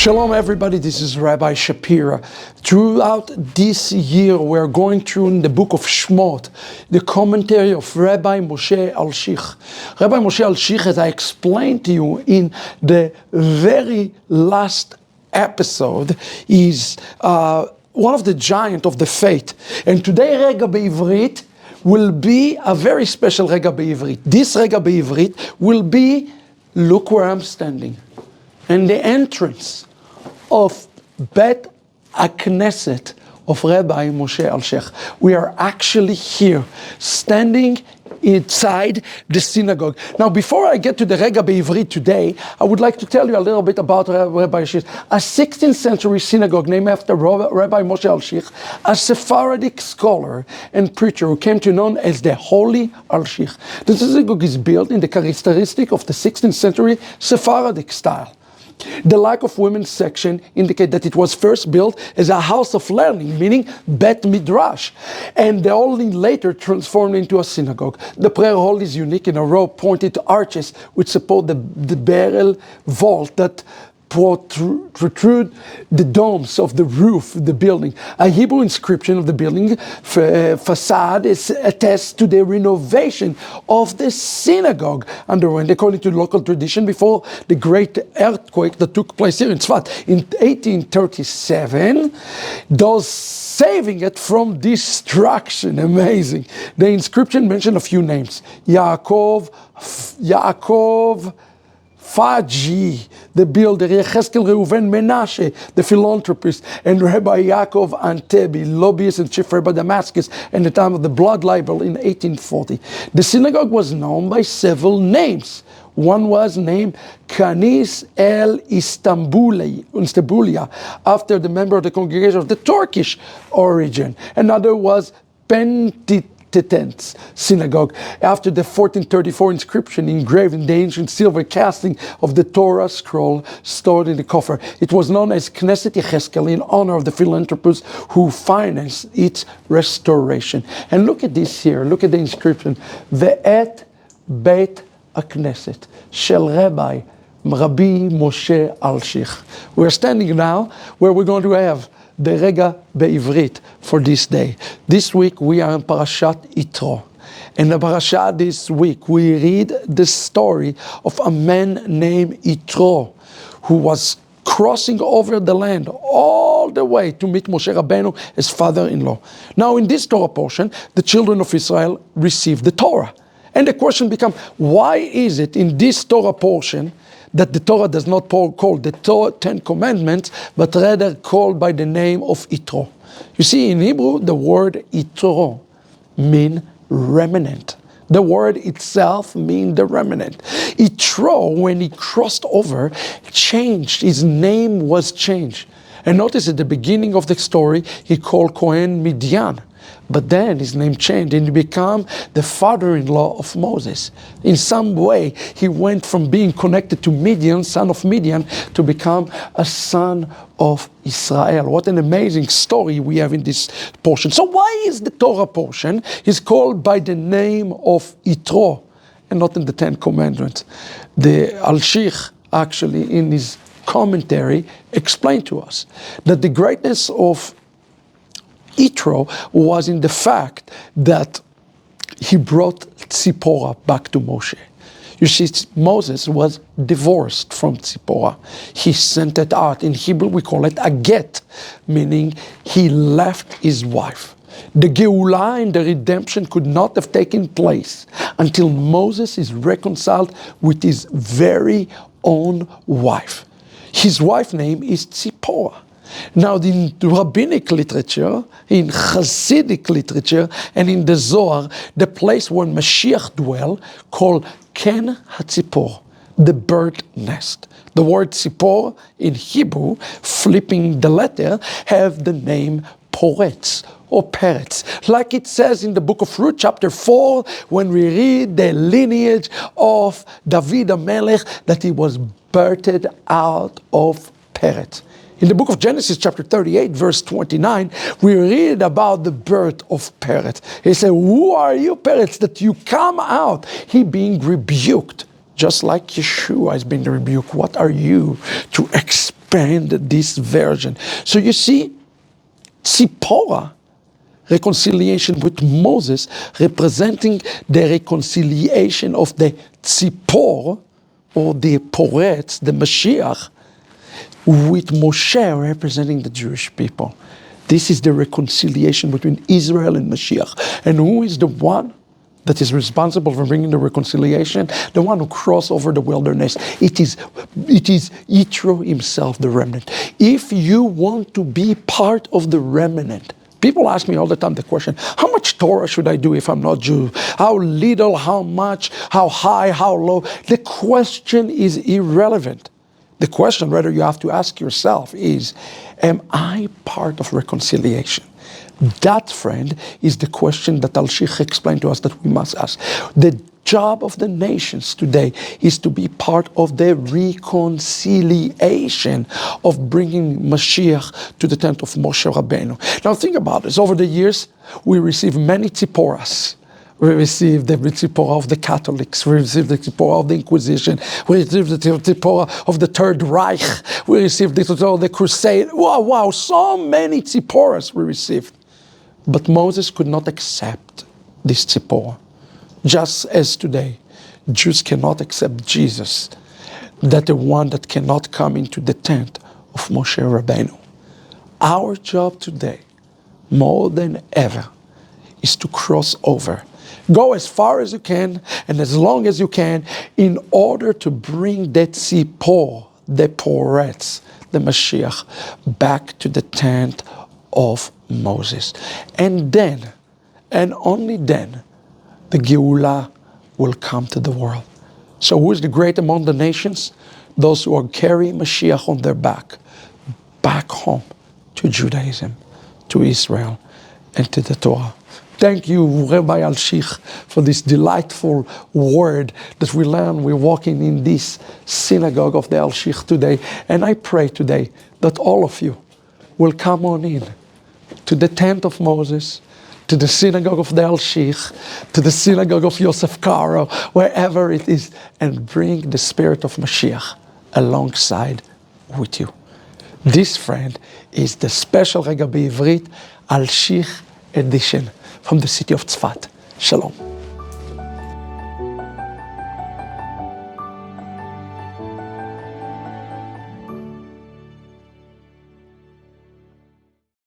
Shalom everybody, this is Rabbi Shapira. Throughout this year we're going through in the book of Shmot, the commentary of Rabbi Moshe Alshich. Rabbi Moshe Alshich, as I explained to you in the very last episode, is one of the giants of the faith. And today Regah Be'ivrit will be a very special Regah Be'ivrit. This Regah Be'ivrit will be, look where I'm standing. And the entrance of Bet HaKnesset of Rabbi Moshe Alshich. We are actually here, standing inside the synagogue. Now, before I get to the Regah Be'ivrit today, I would like to tell you a little bit about Rabbi Alshich. A 16th century synagogue named after Rabbi Moshe Alshich, a Sephardic scholar and preacher who came to be known as the Holy Alshich. The synagogue is built in the characteristic of the 16th century Sephardic style. The lack of women's section indicate that it was first built as a house of learning, meaning Bet Midrash, and only later transformed into a synagogue. The prayer hall is unique in a row pointed arches which support the barrel vault that protrude the domes of the roof of the building. A Hebrew inscription of the building facade attests to the renovation of the synagogue underwent, according to local tradition, before the great earthquake that took place here in Tzfat in 1837, thus saving it from destruction. Amazing. The inscription mentioned a few names: Yaakov Faji, the builder, Yecheskel Reuven Menashe, the philanthropist, and Rabbi Yaakov Antebi, lobbyist and chief rabbi Damascus, at the time of the blood libel in 1840. The synagogue was known by several names. One was named Kanis El Istanbulia, after the member of the congregation of the Turkish origin. Another was Pentit synagogue, after the 1434 inscription engraved in the ancient silver casting of the Torah scroll stored in the coffer. It was known as Knesset Yecheskel in honor of the philanthropist who financed its restoration. And look at this here, look at the inscription: Ve'et Bet HaKnesset Shel Rabbi Moshe Alshich. We're standing now where we're going to have the Regah Be'ivrit for this day. This week we are in Parashat Jitro. In the Parashat this week we read the story of a man named Jitro who was crossing over the land all the way to meet Moshe Rabbeinu, his father-in-law. Now in this Torah portion, the children of Israel received the Torah. And the question becomes, why is it in this Torah portion that the Torah does not call the Ten Commandments, but rather called by the name of Jitro? You see, in Hebrew, the word Jitro means remnant. The word itself means the remnant. Jitro, when he crossed over, changed. His name was changed. And notice at the beginning of the story, he called Cohen Midian. But then his name changed and he became the father-in-law of Moses. In some way, he went from being connected to Midian, son of Midian, to become a son of Israel. What an amazing story we have in this portion. So why is the Torah portion is called by the name of Jitro and not in the Ten Commandments? The Alshich actually in his commentary explained to us that the greatness of Jitro was in the fact that he brought Tzipporah back to Moshe. You see, Moses was divorced from Tzipporah. He sent it out. In Hebrew, we call it a get, meaning he left his wife. The Geulah and the redemption could not have taken place until Moses is reconciled with his very own wife. His wife's name is Tzipporah. Now, in rabbinic literature, in Hasidic literature, and in the Zohar, the place where Mashiach dwell, called Ken HaTzipor, the bird nest. The word tzipor in Hebrew, flipping the letter, have the name Poretz or Peretz. Like it says in the book of Ruth, chapter 4, when we read the lineage of David HaMelech, that he was birthed out of Peretz. In the book of Genesis, chapter 38, verse 29, we read about the birth of Peretz. He said, "Who are you, Peretz, that you come out?" He being rebuked, just like Yeshua has been rebuked. What are you to expel expand this version. So you see, Tzipporah, reconciliation with Moses, representing the reconciliation of the Tzipor, or the Poretz, the Mashiach, with Moshe representing the Jewish people. This is the reconciliation between Israel and Mashiach. And who is the one that is responsible for bringing the reconciliation? The one who crossed over the wilderness. It is Jitro himself, the remnant. If you want to be part of the remnant, people ask me all the time the question, how much Torah should I do if I'm not Jew? How little, how much, how high, how low? The question is irrelevant. The question rather you have to ask yourself is, am I part of reconciliation? That, friend, is the question that Al-Sheikh explained to us that we must ask. The job of the nations today is to be part of the reconciliation of bringing Mashiach to the tent of Moshe Rabbeinu. Now think about this. Over the years, we received many tzipporas. We received the tzipporah of the Catholics. We received the tzipporah of the Inquisition. We received the tzipporah of the Third Reich. We received the tzipporah of the Crusade. Wow, so many tzipporas we received. But Moses could not accept this tzipporah. Just as today, Jews cannot accept Jesus, that the one that cannot come into the tent of Moshe Rabbeinu. Our job today, more than ever, is to cross over. Go as far as you can and as long as you can in order to bring that tzipor, the Poretz, the Mashiach, back to the tent of Moses. And then, and only then, the Geulah will come to the world. So who is the great among the nations? Those who are carrying Mashiach on their back home to Judaism, to Israel, and to the Torah. Thank you, Rabbi Al-Sheikh, for this delightful word that we learn. We're walking in this synagogue of the Al-Sheikh today. And I pray today that all of you will come on in to the tent of Moses, to the synagogue of the Al-Sheikh, to the synagogue of Yosef Karo, wherever it is, and bring the spirit of Mashiach alongside with you. This, friend, is the special Regah B'Ivrit Al-Sheikh edition from the city of Tzfat. Shalom.